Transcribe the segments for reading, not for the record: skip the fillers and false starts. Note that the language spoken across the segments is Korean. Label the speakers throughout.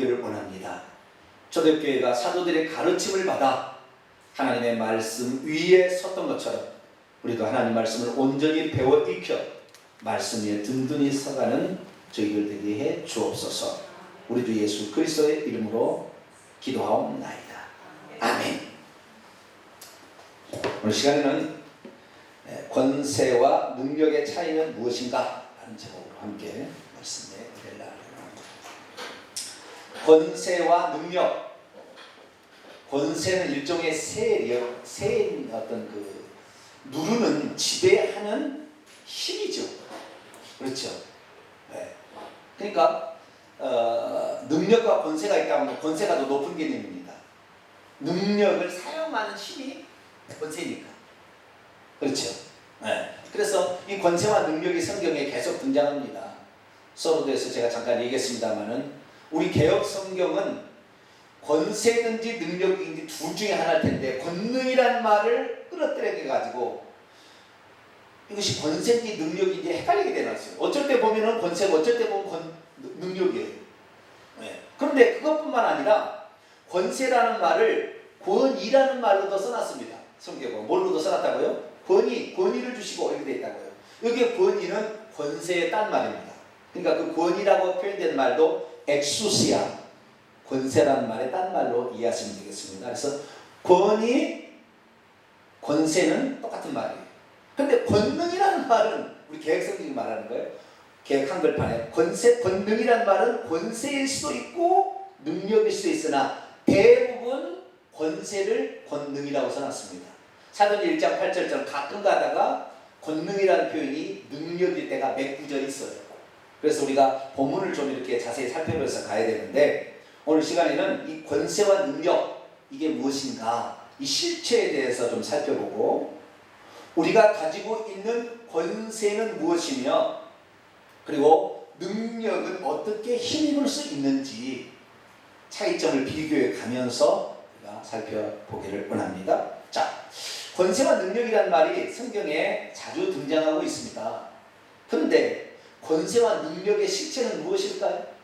Speaker 1: 보기를 원합니다. 초대교회가 사도들의 가르침을 받아 하나님의 말씀 위에 섰던 것처럼 우리도 하나님 말씀을 온전히 배워 익혀 말씀 위에 든든히 서가는 저희들 되게 해 주옵소서. 우리 주 예수 그리스도의 이름으로 기도하옵나이다. 아멘. 오늘 시간에는 권세와 능력의 차이는 무엇인가 하는 제목으로 함께 말씀해 드리려고 합니다. 권세와 능력. 권세는 일종의 세인 어떤 그 누르는 지배하는 힘이죠. 그렇죠. 네. 그러니까 능력과 권세가 있다면 권세가 더 높은 개념입니다. 능력을 사용하는 힘이 권세니까. 그렇죠. 네. 그래서 이 권세와 능력이 성경에 계속 등장합니다. 서로도에서 제가 잠깐 얘기했습니다만은 우리 개혁 성경은 권세든지 능력인지 둘 중에 하나일 텐데 권능이란 말을 끌어들여 가지고 이것이 권세인지 능력인지 헷갈리게 되놨어요. 어쩔 때 보면은 권세고 어쩔 때 보면 능력이에요. 네. 그런데 그것뿐만 아니라 권세라는 말을 권위라는 말로도 써놨습니다. 성경은 뭘로도 써놨다고요? 권위를 주시고 이렇게 되어 있다고요. 여기에 권위는 권세의 딴 말입니다. 그러니까 그 권위라고 표현된 말도 엑수시아, 권세라는 말의 딴 말로 이해하시면 되겠습니다. 그래서 권위, 권세는 똑같은 말이에요. 그런데 권능이라는 말은 우리 개혁성경이 말하는 거예요. 개혁 한글판에 권능이라는 말은 권세일 수도 있고 능력일 수도 있으나 대부분 권세를 권능이라고 써놨습니다. 사도행 1장 8절처럼 가끔 가다가 권능이라는 표현이 능력일 때가 몇 구절 있어요. 그래서 우리가 본문을 좀 이렇게 자세히 살펴보면서 가야 되는데 오늘 시간에는 이 권세와 능력 이게 무엇인가 이 실체에 대해서 좀 살펴보고 우리가 가지고 있는 권세는 무엇이며 그리고 능력은 어떻게 힘입을 수 있는지 차이점을 비교해 가면서 우리가 살펴보기를 원합니다. 자, 권세와 능력이라는 말이 성경에 자주 등장하고 있습니다. 그런데 권세와 능력의 실체는 무엇일까요?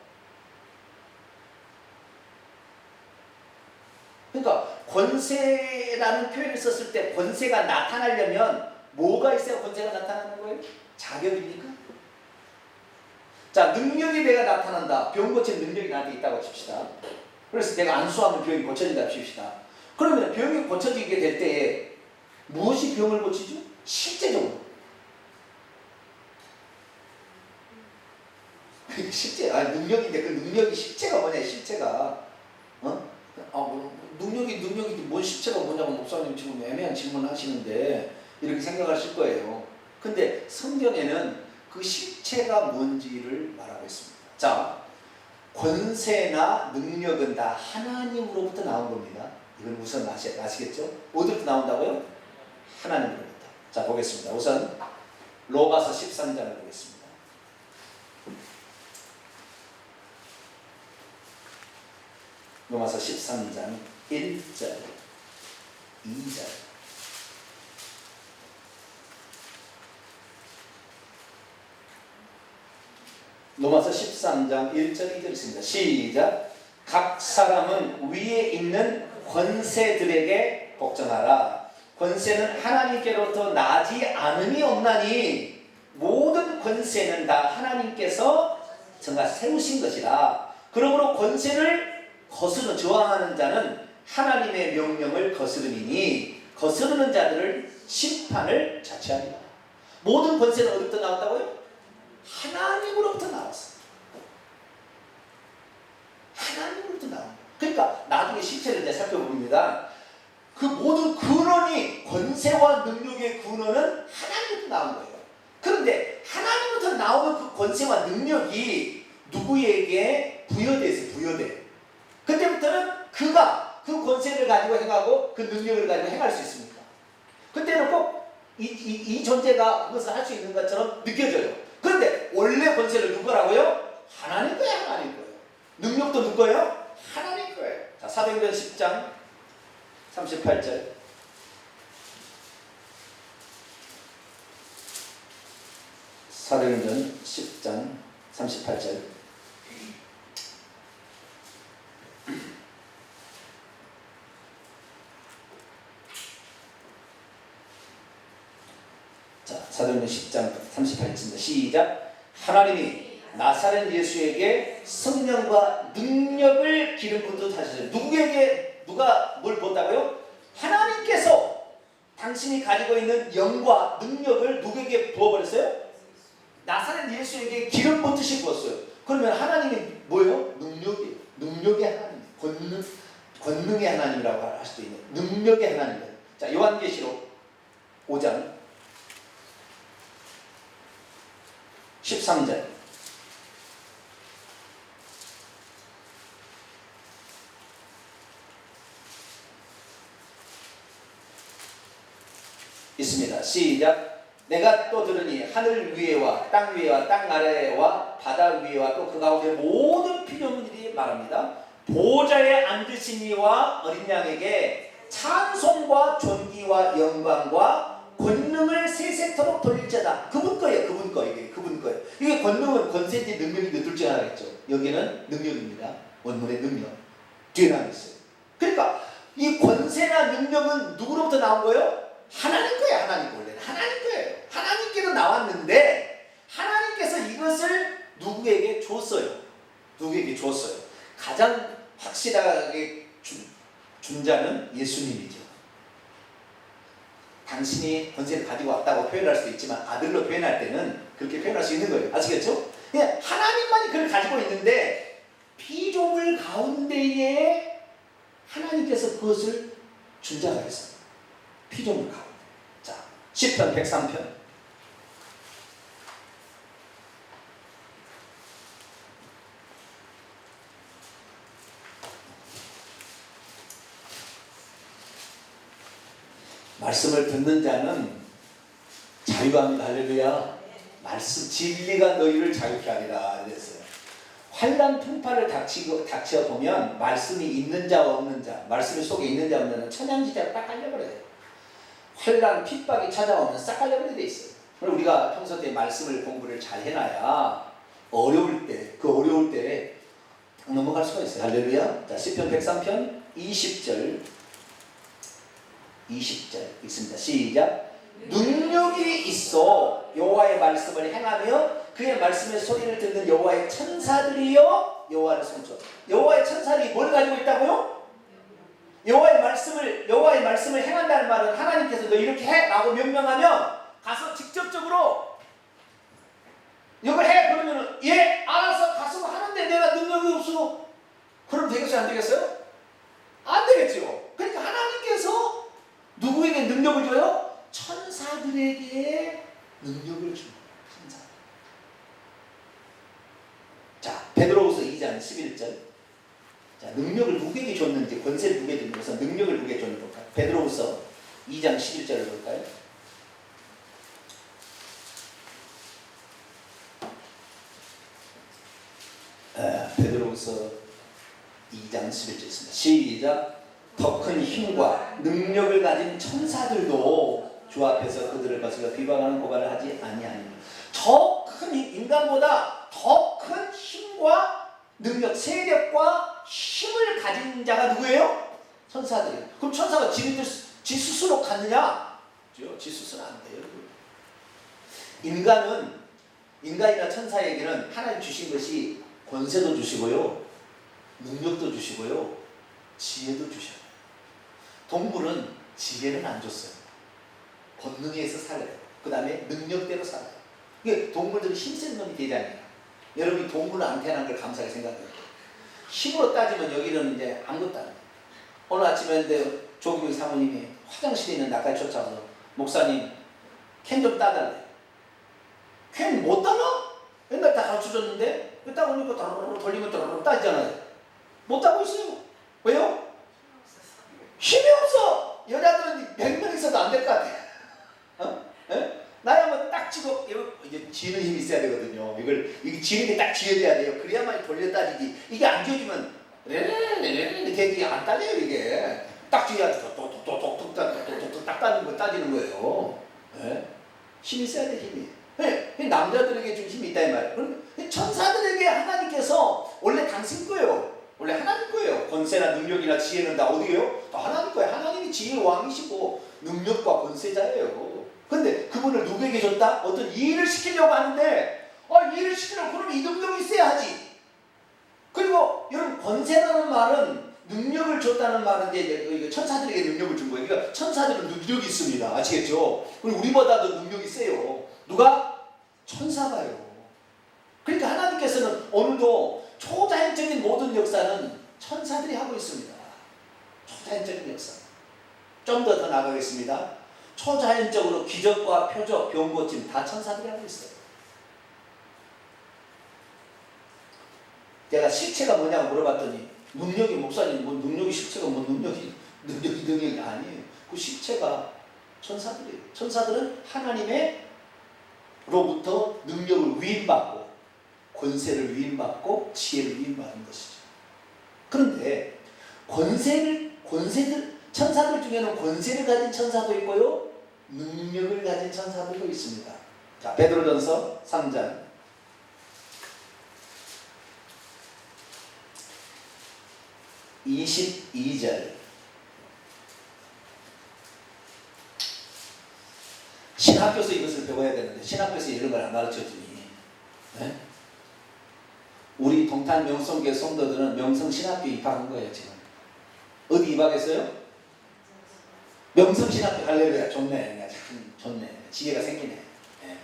Speaker 1: 그러니까 권세라는 표현을 썼을 때 권세가 나타나려면 뭐가 있어야 권세가 나타나는 거예요? 자격입니까? 자, 능력이 내가 나타난다. 병 고치는 능력이 나한테 있다고 칩시다. 그래서 내가 안수하면 병이 고쳐진다 칩시다. 그러면 병이 고쳐지게 될 때에 무엇이 병을 고치죠? 실제적으로. 실제, 능력인데 그 능력이 실체가 뭐냐, 실체가. 능력이 뭔 실체가 뭐냐고 목사님 지금 애매한 질문 하시는데 이렇게 생각하실 거예요. 근데 성경에는 그 실체가 뭔지를 말하고 있습니다. 자, 권세나 능력은 다 하나님으로부터 나온 겁니다. 이건 우선 아시겠죠? 어디로부터 나온다고요? 하나님으로부터. 자, 보겠습니다. 우선 로마서 13장을 보겠습니다. 로마서 13장 1절, 2절. 로마서 13장 1절, 2절 있습니다. 시작. 각 사람은 위에 있는 권세들에게 복종하라. 권세는 하나님께로부터 나지 않음이 없나니 모든 권세는 다 하나님께서 정말 세우신 것이라. 그러므로 권세를 거스르는 저항하는 자는 하나님의 명령을 거스르니 거스르는 자들을 심판을 자초하리라. 모든 권세는 어디부터 나왔다고요? 하나님으로부터 나왔어. 하나님으로부터 나온. 그러니까 나중에 실체를 이제 살펴봅니다. 그 모든 근원이 권세와 능력의 근원은 하나님으로부터 나온 거예요. 그런데 하나님으로부터 나오는 그 권세와 능력이 누구에게 부여돼서 부여돼. 그때부터는 그가 그 권세를 가지고 행하고 그 능력을 가지고 행할 수 있습니다. 그때는 꼭 이 존재가 그것을 할 수 있는 것처럼 느껴져요. 그런데 원래 권세를 누구 거라고요? 하나님 거예요, 하나님 거예요. 능력도 누구 거예요? 하나님 거예요. 자, 사도행전 10장 38절. 사도행전 10장 38절. 사도행전 10장 38절입니다. 시작. 하나님이 나사렛 예수에게 성령과 능력을 기름 부듯 하셨어요. 누구에게 누가 뭘 부었다고요? 하나님께서 당신이 가지고 있는 영과 능력을 누구에게 부어버렸어요? 나사렛 예수에게 기름 붓듯이 부었어요. 그러면 하나님이 뭐예요? 능력의 하나님, 권능의 하나님이라고 할 수도 있는 능력의 하나님. 자, 요한계시록 5장 13절 있습니다. 시작. 내가 또 들으니 하늘 위에와 땅 위에와 땅 아래와 바다 위에와 또 그 가운데 모든 피조물들이 말합니다. 보좌에 앉으신 이와 어린 양에게 찬송과 존귀와 영광과 권능을 세세토록 돌릴지어다. 그분 거예요. 그분 거. 이게 그분 거예요. 이게 권능은 권세인지 능력인지 둘 중에 하나겠죠. 여기는 능력입니다. 원문의 능력. 뒤에 나와 있어요. 그러니까 이 권세나 능력은 누구로부터 나온 거예요? 하나님 거예요. 하나님 거. 원래는 하나님 거예요. 하나님께로 나왔는데 하나님께서 이것을 누구에게 줬어요. 누구에게 줬어요. 가장 확실하게 준 자는 예수님이죠. 당신이 권세를 가지고 왔다고 표현할 수도 있지만 아들로 표현할 때는 그렇게 표현할 수 있는 거예요. 아시겠죠? 그냥 하나님만이 그걸 가지고 있는데 피조물 가운데에 하나님께서 그것을 준 자가 있어요. 피조물 가운데. 자, 시편 103편. 말씀을 듣는 자는 자유합니다. 할렐루야. 말씀 진리가 너희를 자유케 하리라 그랬어요. 환난 풍파를 닥쳐 보면 말씀이 있는 자와 없는 자, 말씀이 속에 있는 자 없는 자는 천양지대로 딱 갈려버려요. 환난 핍박이 찾아오면 싹 갈려버리게 돼 있어요. 그럼 우리가 평소 때 말씀을 공부를 잘 해놔야 어려울 때 넘어갈 수가 있어요. 할렐루야. 자, 시편 103편 20절 있습니다. 시작. 능력이 있어 여호와의 말씀을 행하며 그의 말씀의 소리를 듣는 여호와의 천사들이여 여호와를 송축. 여호와의 천사들이 뭘 가지고 있다고요? 여호와의 말씀을 행한다는 말은 하나님께서 너 이렇게 해 라고 명령하면 가서 직접적으로 이걸 해 그러면은 예 알아서 가서 하는데 내가 능력이 없어 그럼 되겠어요 안 되겠어요? 안 되겠죠. 그러니까 하나님께서 누구에게 능력을 줘요? 천사들에게 능력을 줍니다. 천사. 자, 베드로후서 2장 11절. 자, 능력을 누구에게 줬는지, 권세를 누구에게 줬는지, 능력을 누구에게 줬는지 볼까요? 베드로후서 2장 11절을 볼까요? 베드로후서 2장 11절 있습니다. 시작. 더 큰 힘과 능력을 가진 천사들도 주 앞에서 그들을 거슬러 비방하는 고발을 하지 아니하니라. 더 큰 인간보다 더 큰 힘과 능력, 세력과 힘을 가진 자가 누구예요? 천사들이에요. 그럼 천사가 지 스스로 갖느냐? 지 스스로 안 돼요. 인간이나 천사에게는 하나님 주신 것이 권세도 주시고요, 능력도 주시고요, 지혜도 주셔요. 동물은 지혜는 안 줬어요. 본능에서 살아요. 그 다음에 능력대로 살아요. 이게 동물들은 힘센 놈이 되잖아요. 여러분이 동물은 안 태어난 걸 감사하게 생각해요. 힘으로 따지면 여기는 이제 아무것도 안 해요. 오늘 아침에 조기명 사모님이 화장실에 있는 나까지 쫓아와서 목사님 캔 좀 따달래. 캔 못 따나? 옛날 다 가르쳐줬는데 따보니까 따르르 돌리면 따르르 따지잖아요. 못 따고 있어요. 왜요? 힘이 없어. 여자들은 100명 있어도 안 될 것 같아. 나야 뭐 딱 쥐고 이제 쥐는 힘이 있어야 되거든요. 이게 쥐는 딱 쥐어져야 돼요. 그래야만 돌려 따지지. 이게 안 쥐어지면 이렇게 안 따져요. 이게 딱 쥐어야 똑똑똑똑 딱 따지는 거예요. 힘이 있어야 돼. 힘이. 남자들에게 좀 힘이 있다 이 말이에요. 그럼 천사들에게 하나님께서 원래 당신 거예요. 원래 하나님 거예요. 권세나 능력이나 지혜는 다 어디예요? 다 하나님 거예요. 하나님이 지혜의 왕이시고 능력과 권세자예요. 근데 그분을 누구에게 줬다? 어떤 일을 시키려고 하는데 일을 시키려면 그럼 이 능력이 있어야 하지. 그리고 여러분 권세라는 말은 능력을 줬다는 말은 이제 천사들에게 능력을 준 거예요. 그러니까 천사들은 능력이 있습니다. 아시겠죠? 그리고 우리보다도 능력이 세요. 누가? 천사가요. 그러니까 하나님께서는 오늘도 초자연적인 모든 역사는 천사들이 하고 있습니다. 초자연적인 역사. 좀 더 나가겠습니다. 초자연적으로 기적과 표적, 병 고침 다 천사들이 하고 있어요. 제가 실체가 뭐냐고 물어봤더니 능력이 목사님 뭐 능력이 실체가 뭐 능력이 아니에요. 그 실체가 천사들이에요. 천사들은 하나님의로부터 능력을 위임받고 권세를 위임받고 지혜를 위임받는 것이죠. 그런데 천사들 중에는 권세를 가진 천사도 있고요, 능력을 가진 천사들도 있습니다. 자, 베드로전서 3장 22절. 신학교에서 이것을 배워야 되는데 신학교에서 이런 걸 안 가르쳐주니, 네? 우리 동탄 명성교회 성도들은 명성신학교 입학한 거예요. 지금 어디 입학했어요? 명성신학교. 할렐루야. 좋네. 참 좋네. 지혜가 생기네. 네.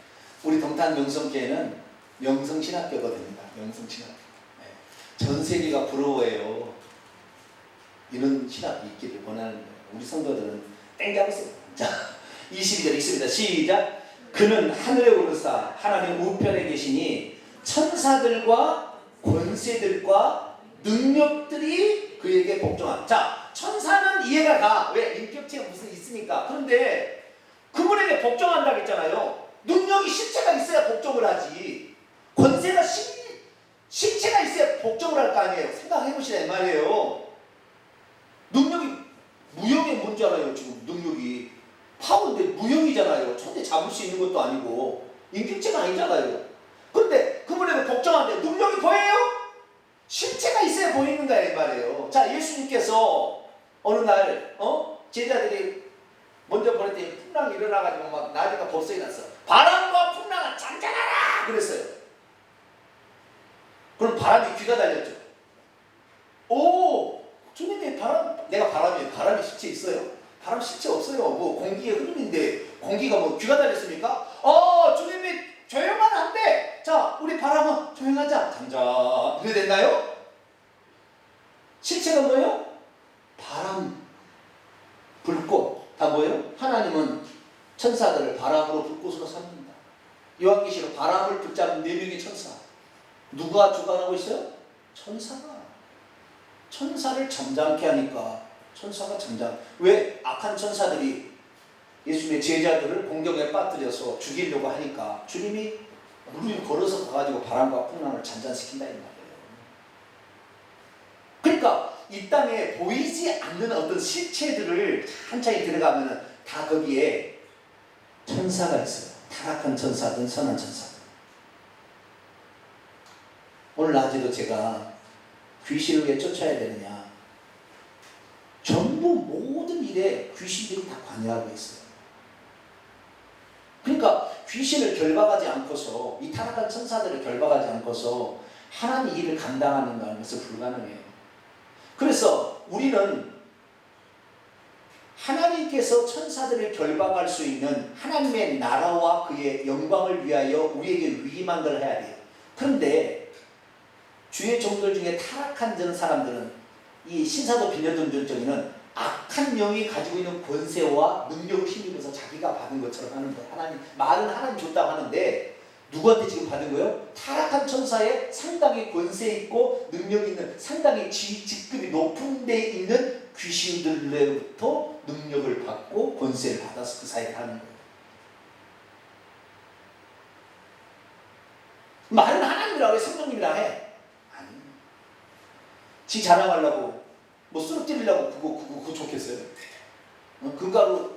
Speaker 1: 우리 동탄 명성교회는 명성신학교거든요. 명성신학교. 네. 전 세계가 부러워해요. 이런 신학이 있기를 원하는 거예요. 우리 성도들은 땡잡았어요. 자, 22절 읽습니다. 시작. 그는 하늘에 오르사 하나님 우편에 계시니 천사들과 권세들과 능력들이 그에게 복종한. 자, 천사는 이해가 가. 왜? 인격체가 무슨 있으니까. 그런데 그분에게 복종한다고 했잖아요. 능력이 실체가 있어야 복종을 하지. 권세가 실체가 있어야 복종을 할 거 아니에요. 생각해 보시라 이 말이에요. 능력이 무형이 뭔지 알아요? 지금 능력이 파워인데 무형이잖아요. 천재 잡을 수 있는 것도 아니고 인격체가 아니잖아요. 그런데 그분에게 복종하는데 능력이 보여요? 실체가 있어야 보이는 거야 이 말이에요. 자, 예수님께서 어느 날 제자들이 먼저 보낼 때 풍랑이 일어나가지고 막 나니까 법석이 났어. 바람과 풍랑아 잠잠하라 그랬어요. 그럼 바람이 귀가 달렸죠. 오, 주님이 내가 바람이 실체 있어요? 바람 실체 없어요. 뭐 공기의 흐름인데 공기가 뭐 귀가 달렸습니까? 주님이 조용만 한데, 자, 우리 바람은 조용하자. 잠잠. 이래 됐나요? 실체가 뭐예요? 바람, 불꽃 다 뭐예요? 하나님은 천사들을 바람으로 불꽃으로 삼는다. 요한계시록 바람을 붙잡은 4명의 천사. 누가 주관하고 있어요? 천사가. 천사를 잠잠케 하니까 천사가 잠잠. 왜? 악한 천사들이 예수님의 제자들을 공격에 빠뜨려서 죽이려고 하니까 주님이 무릎 걸어서 가가지고 바람과 풍랑을 잔잔시킨다 이 말이에요. 그러니까 이 땅에 보이지 않는 어떤 실체들을 한차히 들어가면 다 거기에 천사가 있어요. 타락한 천사든 선한 천사든. 오늘 낮에도 제가 귀신을 왜 쫓아야 되느냐, 전부 모든 일에 귀신들이 다 관여하고 있어요. 그러니까 귀신을 결박하지 않고서, 이 타락한 천사들을 결박하지 않고서 하나님 일을 감당하는 것은 불가능해요. 그래서 우리는 하나님께서 천사들을 결박할 수 있는 하나님의 나라와 그의 영광을 위하여 우리에게 위임한 걸 해야 돼요. 그런데 주의 종들 중에 타락한 사람들은, 이 신사도 비녀등전적에는 악한 영이 가지고 있는 권세와 능력을 힘입어서 자기가 받은 것처럼 하는 거예요. 하나님, 말은 하나님 줬다고 하는데 누구한테 지금 받은 거예요? 타락한 천사에 상당히 권세 있고 능력 있는, 상당히 직급이 높은 데 있는 귀신들로부터 능력을 받고 권세를 받아서 그 사이에 하는 거예요. 말은 하나님이라고 해, 성령님이라 해. 아니, 지 자랑하려고 뭐 쓰러뜨리려고 그거 좋겠어요? 금가루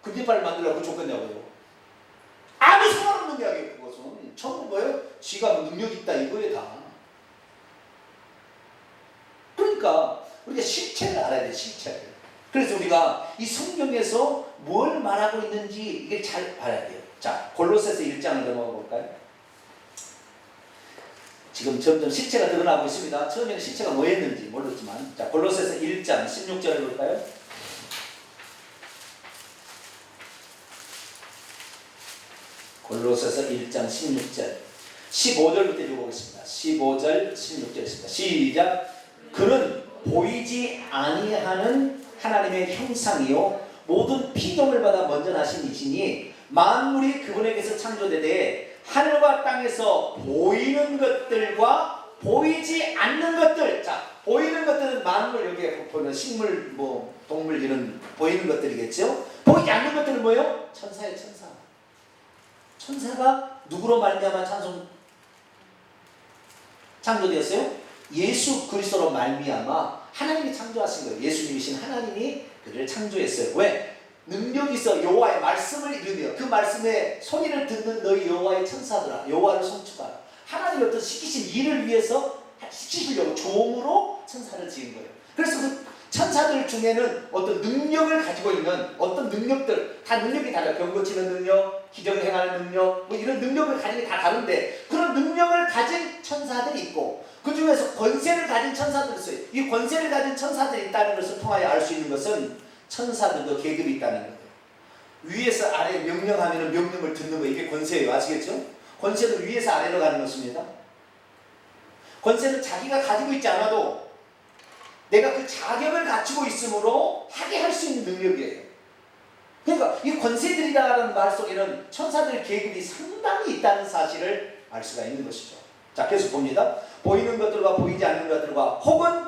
Speaker 1: 금지발 만들려고 그거 좋겠냐고요? 아무 상관없는 이야기예요. 그것은 전부 뭐예요? 지가 능력 있다 이거에 다. 그러니까 우리가 실체를 알아야 돼. 실체를. 그래서 우리가 이 성경에서 뭘 말하고 있는지 이게 잘 봐야 돼요. 자, 골로새서 1장을 넘어가 볼까요? 지금 점점 실체가 드러나고 있습니다. 처음에는 실체가 뭐였는지 모르지만, 자, 골로새서 1장 16절을 볼까요? 골로새서 1장 16절 15절부터 읽어보겠습니다. 15절 16절입니다. 시작. 그는 보이지 아니하는 하나님의 형상이요 모든 피조물 받아 먼저 나신 이시니 만물이 그분에게서 창조되되 하늘과 땅에서 보이는 것들과 보이지 않는 것들. 자, 보이는 것들은 만물, 여기에 보면 식물, 뭐 동물 이런 보이는 것들이겠죠. 보이지 않는 것들은 뭐예요? 천사예요. 천사. 천사가 누구로 말미암아 창조되었어요? 예수 그리스도로 말미암아 하나님이 창조하신 거예요. 예수님이신 하나님이 그를 창조했어요. 왜? 능력이 있어. 여호와의 말씀을 이루며 그 말씀에 소리를 듣는 너희 여호와의 천사들아, 여호와를 송축하라. 하나님이 어떤 시키신 일을 위해서 시키시려고 종으로 천사를 지은 거예요. 그래서 그 천사들 중에는 어떤 능력을 가지고 있는 어떤 능력들, 다 능력이 달라요. 병 고치는 능력, 기적을 행하는 능력, 뭐 이런 능력을 가진 게 다 다른데, 그런 능력을 가진 천사들이 있고 그 중에서 권세를 가진 천사들이 있어요. 이 권세를 가진 천사들이 있다는 것을 통하여 알 수 있는 것은 천사들도 계급이 있다는 거예요. 위에서 아래 명령하면 명령을 듣는 거, 이게 권세예요. 아시겠죠? 권세는 위에서 아래로 가는 것입니다. 권세는 자기가 가지고 있지 않아도 내가 그 자격을 갖추고 있으므로 하게 할 수 있는 능력이에요. 그러니까 이 권세들이라는 말 속에는 천사들 계급이 상당히 있다는 사실을 알 수가 있는 것이죠. 자, 계속 봅니다. 보이는 것들과 보이지 않는 것들과 혹은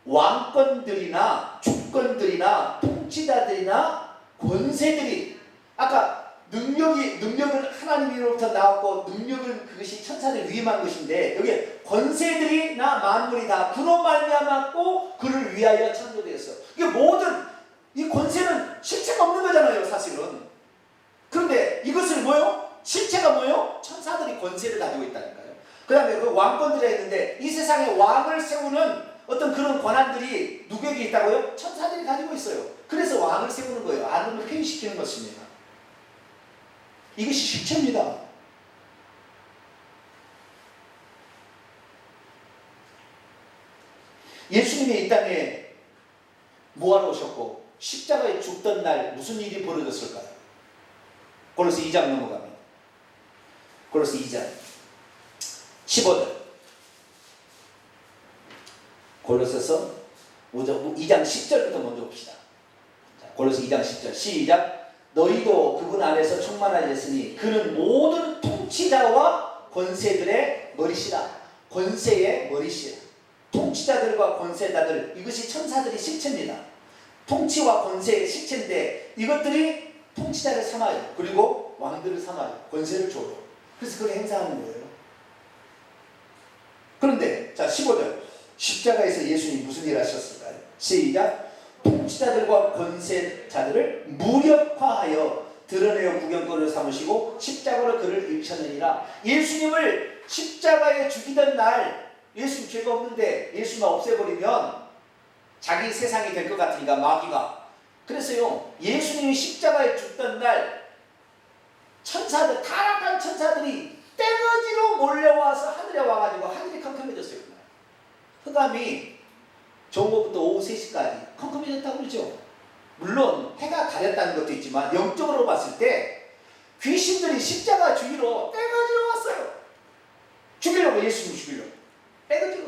Speaker 1: 왕권들이나 주권들이나 통치자들이나 권세들이, 아까 능력은 하나님으로부터 나왔고 능력은 그것이 천사를 위임한 것인데, 여기 권세들이나 만물이 다 그로 말미암았고 그를 위하여 창조되었어. 이게 모든 이 권세는 실체가 없는 거잖아요, 사실은. 그런데 이것을 뭐요? 실체가 뭐요? 천사들이 권세를 가지고 있다니까요. 그 다음에 그 왕권들이 있는데, 이 세상에 왕을 세우는 어떤 그런 권한들이 누구에게 있다고요? 천사들이 가지고 있어요. 그래서 왕을 세우는 거예요. 하나님을 회의시키는 것입니다. 이것이 실체입니다. 예수님이 이 땅에 뭐하러 오셨고 십자가에 죽던 날 무슨 일이 벌어졌을까요? 골로새 2장 넘어갑니다. 골로새 2장 15절. 골로새서 2장 10절부터 먼저 봅시다. 자, 골로새 2장 10절 시작. 너희도 그분 안에서 충만하였으니 그는 모든 통치자와 권세들의 머리시라. 권세의 머리시라. 통치자들과 권세자들, 이것이 천사들이 실체입니다. 통치와 권세의 실체인데 이것들이 통치자를 삼아요. 그리고 왕들을 삼아요. 권세를 줘요. 그래서 그걸 행사하는 거예요. 그런데 자, 15절. 십자가에서 예수님이 무슨 일을 하셨을까요? 시작. 통치자들과 권세자들을 무력화하여 드러내어 구경거리로 삼으시고 십자가로 그를 일으켰느니라. 예수님을 십자가에 죽이던 날, 예수님 죄가 없는데 예수만 없애버리면 자기 세상이 될 것 같으니까 마귀가. 그래서요, 예수님이 십자가에 죽던 날 천사들, 타락한 천사들이 떼거지로 몰려와서 하늘에 와가지고 하늘이 컴컴해졌어요. 그날 흑암이 정오부터 오후 3시까지 컴컴해졌다고 그러죠. 물론 해가 가렸다는 것도 있지만 영적으로 봤을 때 귀신들이 십자가 주위로 떼거지로 왔어요. 죽이려고, 예수님 죽이려고 떼거지로.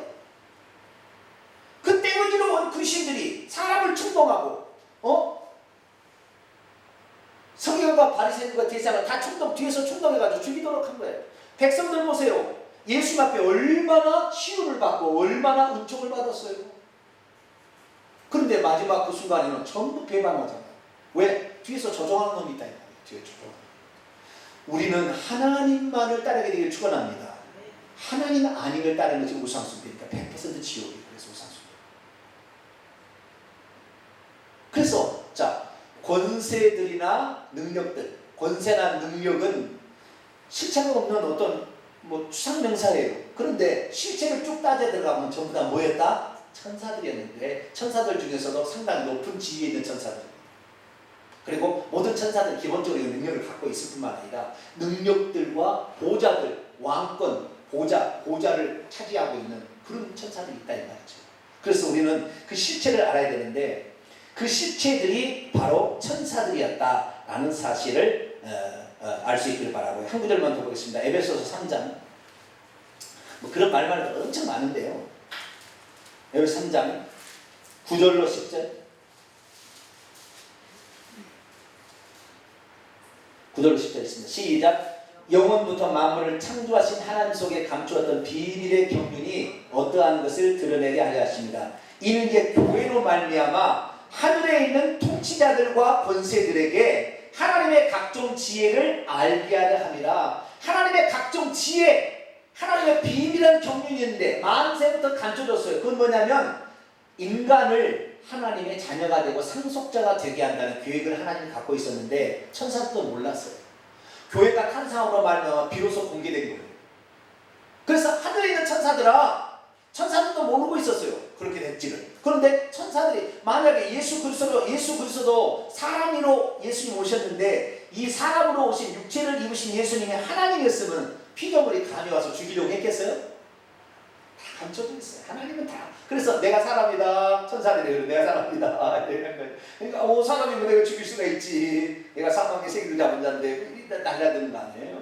Speaker 1: 그 떼거지로 온 귀신들이 사람을 충동하고 서기관과 바리새인과 대사가 다 뒤에서 충동해가지고 죽이도록 한 거예요. 백성들 보세요. 예수 앞에 얼마나 치유를 받고 얼마나 은총을 받았어요. 그런데 마지막 그 순간에는 전부 배반하잖아요. 왜? 뒤에서 조종하는 놈이 있다. 뒤에 조종. 우리는 하나님만을 따르게 되길 축원합니다. 하나님 아님을 따르는 것이 우상숭배니까 100% 지옥이에요. 그래서 우상숭배. 그래서 자, 권세들이나 능력들, 권세나 능력은 실체가 없는 어떤 추상명사예요. 그런데 실체를 쭉 따져 들어가면 전부 다 뭐였다? 천사들이었는데, 천사들 중에서도 상당히 높은 지위에 있는 천사들. 그리고 모든 천사들은 기본적으로 이 능력을 갖고 있을 뿐만 아니라 능력들과 보좌들, 왕권, 보좌를 차지하고 있는 그런 천사들이 있다 이 말이죠. 그래서 우리는 그 실체를 알아야 되는데 그 실체들이 바로 천사들이었다라는 사실을 알 수 있기를 바라고요. 한 구절만 더 보겠습니다. 에베소서 3장. 뭐 그런 말만 해도 엄청 많은데요. 에베소 3장 9절로 10절. 9절로 10절 있습니다. 시작. 영원부터 만물을 창조하신 하나님 속에 감추었던 비밀의 경륜이 어떠한 것을 드러내게 하려 하십니다. 이는 이제 교회로 말미암아 하늘에 있는 통치자들과 권세들에게 하나님의 각종 지혜를 알게 하려 함이라. 하나님의 각종 지혜, 하나님의 비밀한 경륜이 있는데 만세부터 감춰졌어요. 그건 뭐냐면 인간을 하나님의 자녀가 되고 상속자가 되게 한다는 계획을 하나님이 갖고 있었는데 천사들도 몰랐어요. 교회가 탄생으로 말미암아 비로소 공개된 거예요. 그래서 하늘에 있는 천사들도 모르고 있었어요. 그렇게 됐지를. 그런데 천사들이 만약에 예수 그리스도도 사람으로 예수님 오셨는데 이 사람으로 오신 육체를 입으신 예수님이 하나님이었으면 피조물이 감히 와서 죽이려고 했겠어요? 다 감춰져 있어요. 하나님은 다. 그래서 내가 사람이다. 천사들이 그래요. 내가 사람이다. 그러니까 사람이면 내가 죽일 수가 있지. 내가 사망의 세계를 잡은 자인데 날라드는 거 아니에요.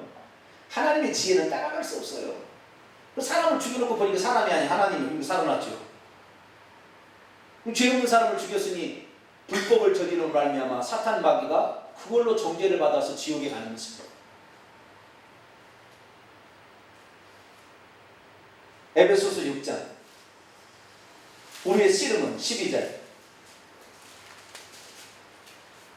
Speaker 1: 하나님의 지혜는 따라갈 수 없어요. 사람을 죽여놓고 보니까 사람이 아니 하나님을 살아났죠. 죄 없는 사람을 죽였으니 불법을 저지른 말미암아 사탄 마귀가 그걸로 정죄를 받아서 지옥에 가는 것입니다. 에베소서 6장 우리의 씨름은 12절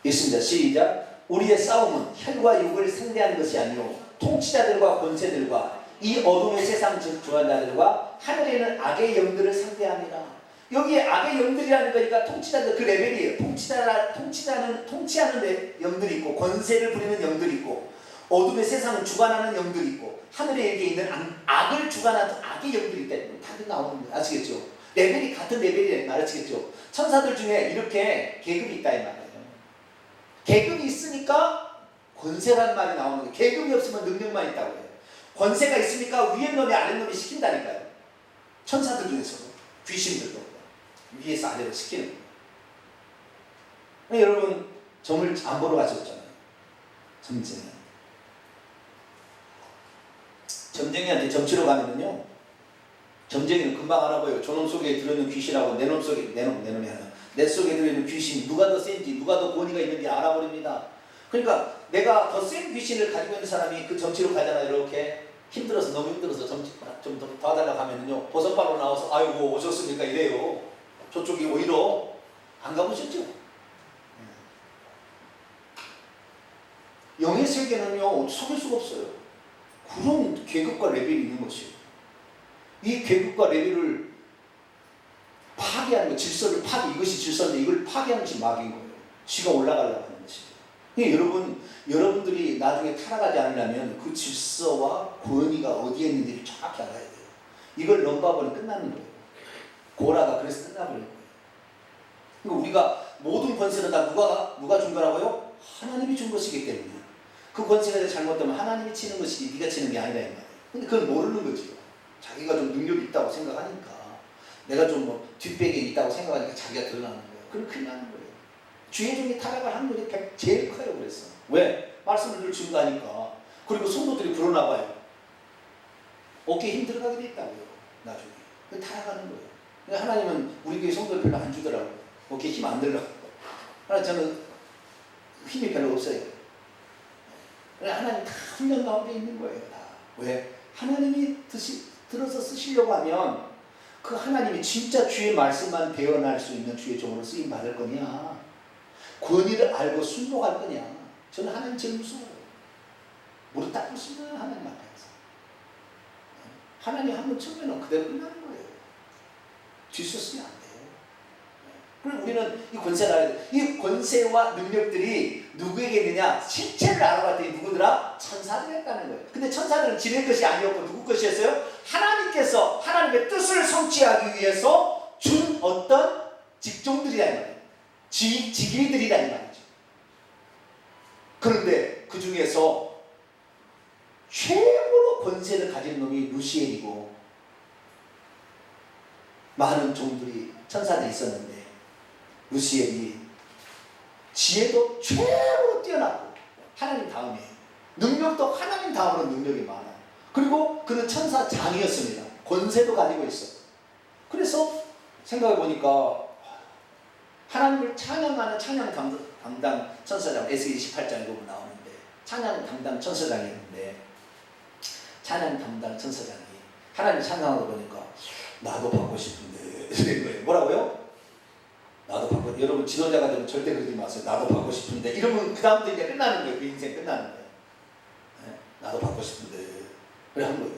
Speaker 1: 있습니다. 시작. 우리의 싸움은 혈과 육을 상대하는 것이 아니요 통치자들과 권세들과 이 어둠의 세상 주관자들과 하늘에 있는 악의 영들을 상대합니다. 여기에 악의 영들이라는 거니까 통치자들 그 레벨이에요. 통치하는 영들이 있고 권세를 부리는 영들이 있고 어둠의 세상을 주관하는 영들이 있고 하늘에 이렇게 있는 악을 주관하는 악의 영들이 있다. 다들 나오는 거예요. 아시겠죠? 레벨이 같은 레벨이라는 말 아시겠죠? 천사들 중에 이렇게 계급이 있다 이 말이에요. 계급이 있으니까 권세라는 말이 나오는 거예요. 계급이 없으면 능력만 있다고 해요. 권세가 있으니까 위에 놈이 아래 놈이 시킨다니까요. 천사들 중에서도 귀신들도 위에서 아래로 시키는 거예요. 여러분 점을 안 보러 가셨잖아요. 점쟁이한테 점치러 가면은요. 점쟁이는 금방 알아봐요. 저놈 속에 들어있는 귀신하고 내 속에 들어있는 귀신이 누가 더 센지 누가 더 권위가 있는지 알아버립니다. 그러니까 내가 더 센 귀신을 가지고 있는 사람이 그 점치러 가잖아요. 이렇게 힘들어서 너무 힘들어서 점치 좀 더 도와달라고 하면은요. 버선바로 나와서 아이고 오셨습니까 이래요. 저쪽이 오히려 안 가보셨죠? 영의 세계는요 속일 수가 없어요. 그런 계급과 레벨이 있는 것이에요. 이 계급과 레벨을 파괴하는 거, 질서를 이것이 질서인데 이걸 파괴하는 것이 마귀인 거예요. 지가 올라가려고 하는 것이죠. 그러니까 여러분들이 나중에 타락하지 않으려면 그 질서와 권위가 어디에 있는지를 정확히 알아야 돼요. 이걸 넘어가버리면 끝나는 거예요. 고라가 그래서 끝나버리는 거예요. 그러니까 우리가 모든 권세는 다 누가 준 거라고요? 하나님이 준 것이기 때문에 그 권세가 잘못되면 하나님이 치는 것이지 네가 치는 게 아니라 이 말이에요. 근데 그건 모르는 거지요. 자기가 좀 능력이 있다고 생각하니까 내가 좀 뭐 뒷배경이 있다고 생각하니까 자기가 드러나는 거예요. 그럼 큰일 나는 거예요. 주의 종이 타락을 한 분이 제일 커요. 그래서 왜? 말씀을 늘 준다니까. 그리고 성도들이 불어나 봐요. 어깨에 힘 들어가게 돼 있다고요. 나중에. 타락하는 거예요. 그러니까 하나님은 우리 교회 성도를 별로 안 주더라고요. 어깨에 힘 안 들어가고. 저는 힘이 별로 없어요. 하나님 다 훈련 가운데 있는 거예요. 다. 왜? 하나님이 들어서 쓰시려고 하면 그 하나님이 진짜 주의 말씀만 배워날 수 있는 주의 종으로 쓰임 받을 거냐, 권위를 알고 순종할 거냐. 저는 하나님 제일 무서워요. 무릎 딱 꿇습니다. 하나님 앞에서. 하나님 한번 처음에는 그대로 끝나는 거예요. 뒤섞으면 안 돼요. 그럼 우리는 이 권세를 알아야 돼. 이 권세와 능력들이 누구에게 있느냐? 실체를 알아봤더니 누구더라? 천사들이었다는 거예요. 근데 천사들은 지낼 것이 아니었고 누구 것이었어요? 하나님께서 하나님의 뜻을 성취하기 위해서 준 어떤 직종들이라는 말이에요. 직위들이라는 말이죠. 그런데 그 중에서 최고로 권세를 가진 놈이 루시엘이고, 많은 종들이 천사들이 있었는데 루시엘이 지혜도 최고로 뛰어나고 하나님 다음에 능력도 하나님 다음으로 능력이 많아요. 그리고 그는 천사장이었습니다. 권세도 가지고 있어. 그래서 생각해 보니까 하나님을 찬양하는 찬양 담당 천사장, 에스겔 28장에 보면 나오는데, 찬양 담당 천사장이었는데, 찬양 담당 천사장이 하나님 찬양하고 보니까 나도 받고 싶은데 이런 거예요. 뭐라고요? 나도 받고, 여러분 지도자가 되면 절대 그러지 마세요. 나도 받고 싶은데 이러면 그 다음부터 이제 끝나는 거예요. 그 인생 끝나는 거예요. 네? 나도 받고 싶은데 그래 한 거예요.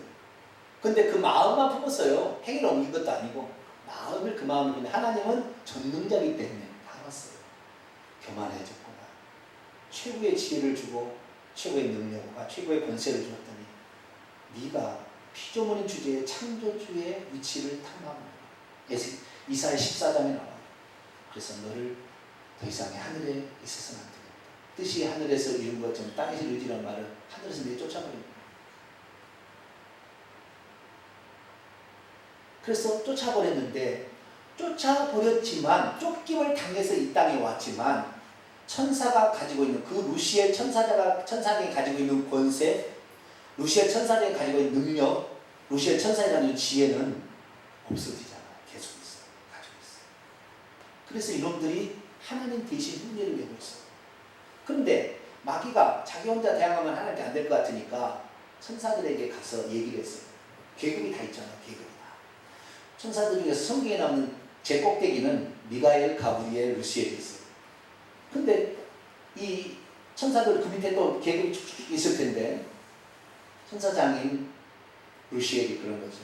Speaker 1: 근데 그 마음만 품었어요. 행위를 옮긴 것도 아니고 마음을, 그 마음을 그냥, 하나님은 전능자이기 때문에 다 알았어요. 교만해졌구나. 최고의 지혜를 주고 최고의 능력과 최고의 권세를 주었더니 네가 피조물인 주제의 창조주의 위치를 탐하고, 이사야 14장에 나와요. 그래서 너를 더 이상의 하늘에 있어서는 안 되겠다. 뜻이 하늘에서 이룬 것처럼 땅에서 이루어지라는 말을 하늘에서 내쫓아버립니다. 그래서 쫓아버렸는데, 쫓아버렸지만 쫓김을 당해서 이 땅에 왔지만 천사가 가지고 있는 그 루시엘 천사장이 가지고 있는 권세, 루시엘 천사장이 가지고 있는 능력, 루시엘 천사장이 가지고 있는 지혜는 없어지잖아. 계속 있어. 가지고 있어. 그래서 이놈들이 하나님 대신 흉내를 내고 있어. 그런데 마귀가 자기 혼자 대항하면 하나님께 안 될 것 같으니까 천사들에게 가서 얘기를 했어요. 계급이 다 있잖아. 계급이 다. 천사들 중에서 성경에 나오는 제 꼭대기는 미가엘, 가브리엘, 루시엘이 있어요. 근데 이 천사들 그 밑에 또 계급이 쭉쭉 있을 텐데, 천사장인 루시엘이 그런 거죠.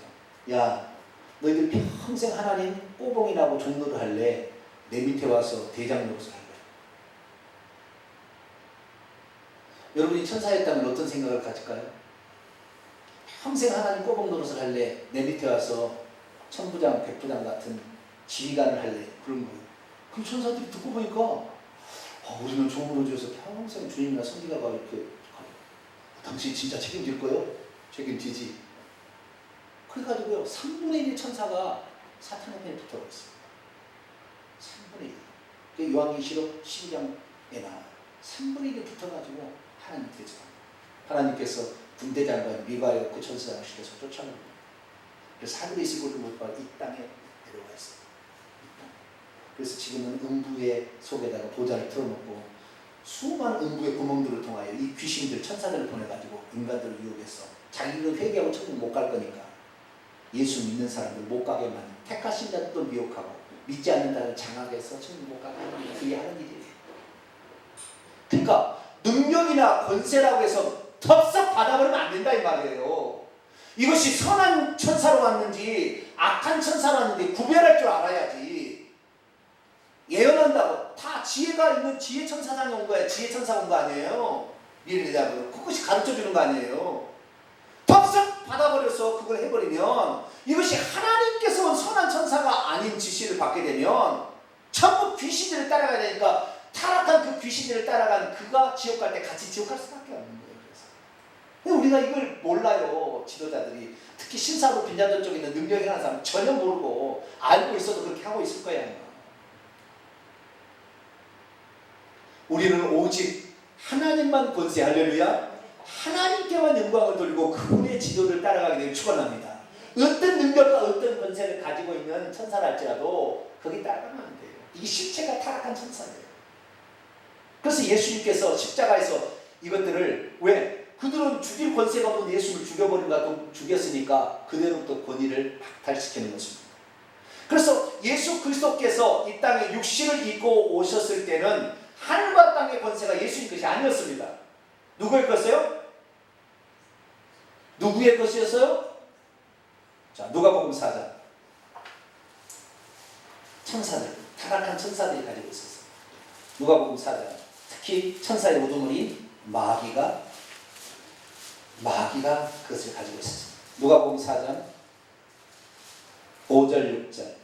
Speaker 1: 야, 너희들 평생 하나님 꼬봉이라고 종로를 할래? 내 밑에 와서 대장 노릇을 할래? 여러분이 천사였다면 어떤 생각을 가질까요? 평생 하나님 꼬봉 노릇을 할래? 내 밑에 와서 천부장, 백부장 같은 지휘관을 할래? 그런 거예요. 그럼 천사들이 듣고 보니까 우리는 종으로 지어서 평생 주님이나 성기가가 이렇게, 당신 진짜 책임질 거요? 책임지지. 그래가지고요, 3분의 1 천사가 사탄의 편에 붙어 있어요. 3분의 1. 요한계시록 12장에 나와요. 3분의 1이 붙어가지고 하나님 대적. 하나님께서 군대장관 미가엘 그 천사장을 시켜서 쫓아냅니다. 그래서 하늘에 있을것도 못 봐, 이 땅에 내려와 있어요. 그래서 지금은 음부의 속에다가 보좌를 틀어놓고 수많은 음부의 구멍들을 통하여 이 귀신들, 천사들을 보내가지고 인간들을 유혹해서 자기는 회개하고 천국 못 갈 거니까 예수 믿는 사람들 못 가게 만든, 택하신 자들도 미혹하고 믿지 않는 자를 장악해서 천국 못 가게 하는, 그게 하는 일이에요. 그러니까 능력이나 권세라고 해서 덥석 받아버리면 안 된다 이 말이에요. 이것이 선한 천사로 왔는지 악한 천사로 왔는지 구별할 줄 알아야지. 예언한다고 다 지혜가 있는 지혜 천사장이 온 거야. 지혜 천사가 온 거 아니에요. 미래를 잡으러. 그것이 가르쳐주는 거 아니에요. 덥석 받아버려서 그걸 해버리면 이것이 하나님께서 온 선한 천사가 아닌 지시를 받게 되면 전부 귀신들을 따라가야 되니까, 타락한 그 귀신들을 따라간 그가 지옥 갈 때 같이 지옥 갈 수밖에 없는 거예요. 그래서 우리가 이걸 몰라요. 지도자들이. 특히 신사로 빈자들 쪽에 있는 능력이 하는 사람 전혀 모르고 알고 있어도 그렇게 하고 있을 거야. 우리는 오직 하나님만 권세, 할렐루야, 하나님께만 영광을 돌리고 그분의 지도를 따라가게 되면 축원합니다. 어떤 능력과 어떤 권세를 가지고 있는 천사랄지라도 거기 따라가면 안 돼요. 이게 실체가 타락한 천사예요. 그래서 예수님께서 십자가에서 이것들을, 왜? 그들은 죽일 권세가 없는 예수를 죽여버린다고 죽였으니까 그대로부터 권위를 박탈시키는 것입니다. 그래서 예수 그리스도께서 이 땅에 육신을 입고 오셨을 때는 하늘과 땅의 권세가 예수님 것이 아니었습니다. 누구의 것이요? 누구의 것이었어요? 자, 누가복음 4장. 천사들, 타락한 천사들이 가지고 있었어요. 누가복음 4장. 특히 천사의 우두머리 마귀가 그것을 가지고 있었습니다. 누가복음 4장 5절 6절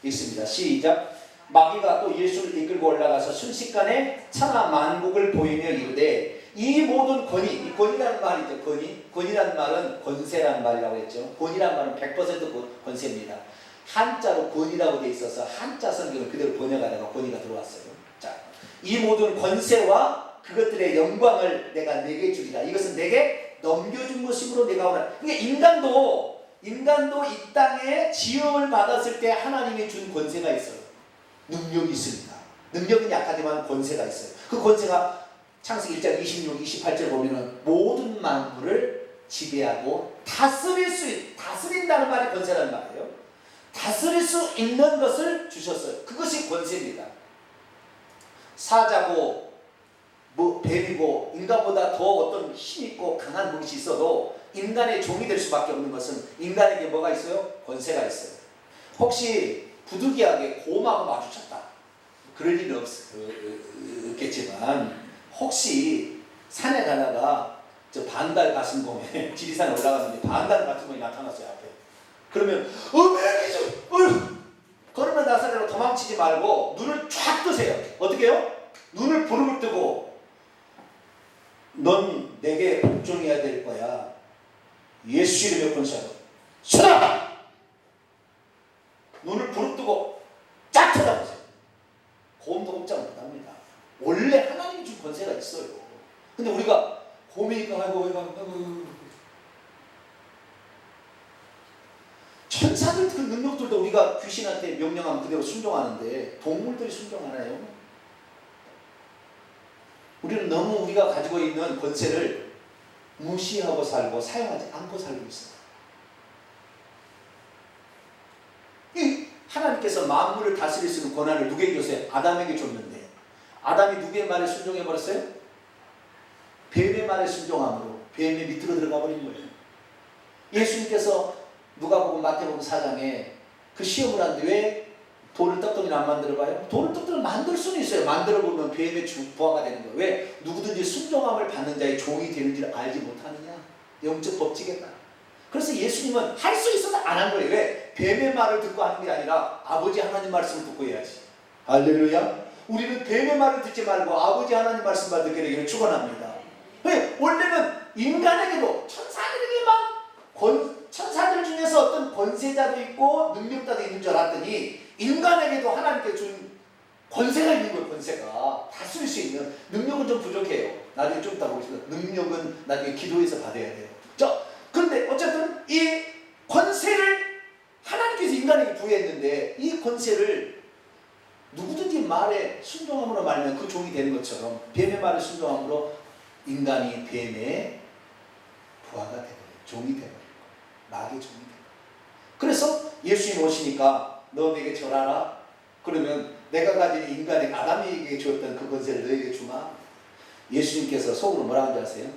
Speaker 1: 읽습니다. 시작. 마귀가 또 예수를 이끌고 올라가서 순식간에 천하 만국을 보이며 이르되 이 모든 권위, 이 권위라는 말이죠. 권위라는 말은 권세라는 말이라고 했죠. 권위라는 말은 100% 권세입니다. 한자로 권위라고 돼 있어서 한자 성경을 그대로 번역하다가 권위가 들어왔어요. 자, 이 모든 권세와 그것들의 영광을 내가 내게 주리라. 이것은 내게 넘겨준 것이므로 내가 오라. 그러니까 인간도 이 땅에 지음을 받았을 때 하나님이 준 권세가 있어요. 능력이 있습니다. 능력은 약하지만 권세가 있어요. 그 권세가 창세기 1장 26, 28절 보면은 모든 만물을 지배하고 다스린다는 말이 권세라는 말이에요. 다스릴 수 있는 것을 주셨어요. 그것이 권세입니다. 사자고 뱀이고 인간보다 더 어떤 힘있고 강한 무엇이 있어도 인간의 종이 될 수밖에 없는 것은 인간에게 뭐가 있어요? 권세가 있어요. 혹시 부득이하게 곰하고 마주쳤다. 그럴 일은 없겠지만 혹시 산에 가다가 저 반달 가슴곰에 지리산에 올라갔는데 반달 가슴곰이 나타났어요 앞에. 그러면 그러면 나사대로 도망치지 말고 눈을 쫙 뜨세요. 어떻게 해요? 눈을 부르르 뜨고 넌 내게 복종해야 될 거야. 예수 이름의 권세로 서라! 눈을 부릅뜨고 쫙 쳐다보세요. 곰도 꼼짝 못합니다. 원래 하나님이 준 권세가 있어요. 근데 우리가 곰이니까 아이고 천사들 그 능력들도 우리가 귀신한테 명령하면 그대로 순종하는데 동물들이 순종하나요? 우리는 너무 우리가 가지고 있는 권세를 무시하고 살고 사용하지 않고 살고 있어요. 이 하나님께서 만물을 다스릴 수 있는 권한을 누구에게 줬어요? 아담에게 줬는데 아담이 누구의 말에 순종해버렸어요? 뱀의 말에 순종함으로 뱀의 밑으로 들어가 버린 거예요. 예수님께서 누가복음 마태복음 4장에 그 시험을 하는데 왜 돌을 떡떡이는 안 만들어봐요? 돌을 떡떡을 만들 수는 있어요. 만들어보면 뱀의 부하가 되는 거예요. 왜? 누구든지 순종함을 받는 자의 종이 되는지를 알지 못하느냐? 영적 법칙이다. 그래서 예수님은 할 수 있어도 안 한 거예요. 왜? 뱀의 말을 듣고 하는 게 아니라 아버지 하나님 말씀을 듣고 해야지. 할렐루야. 우리는 뱀의 말을 듣지 말고 아버지 하나님 말씀만 듣게 되기를 축원합니다. 왜? 원래는 인간에게도 천사들 중에서 어떤 권세자도 있고 능력자도 있는 줄 알았더니 인간에게도 하나님께 준 권세가 있는 거예요. 권세가 다스릴 수 있는 능력은 좀 부족해요. 나중에 좀 이따 보겠습니다. 능력은 나중에 기도해서 받아야 돼요. 자, 그런데 어쨌든 이 권세를 하나님께서 인간에게 부여했는데 이 권세를 누구든지 말에 순종함으로 말하면 그 종이 되는 것처럼 뱀의 말에 순종함으로 인간이 뱀의 부하가 되버려요. 종이 되버려요. 마귀의 종이 되버려요. 그래서 예수님 오시니까 너 내게 절하라. 그러면 내가 가진 인간의 아담에게 주었던 그 권세를 너에게 주마. 예수님께서 속으로 뭐라고 하는지 아세요?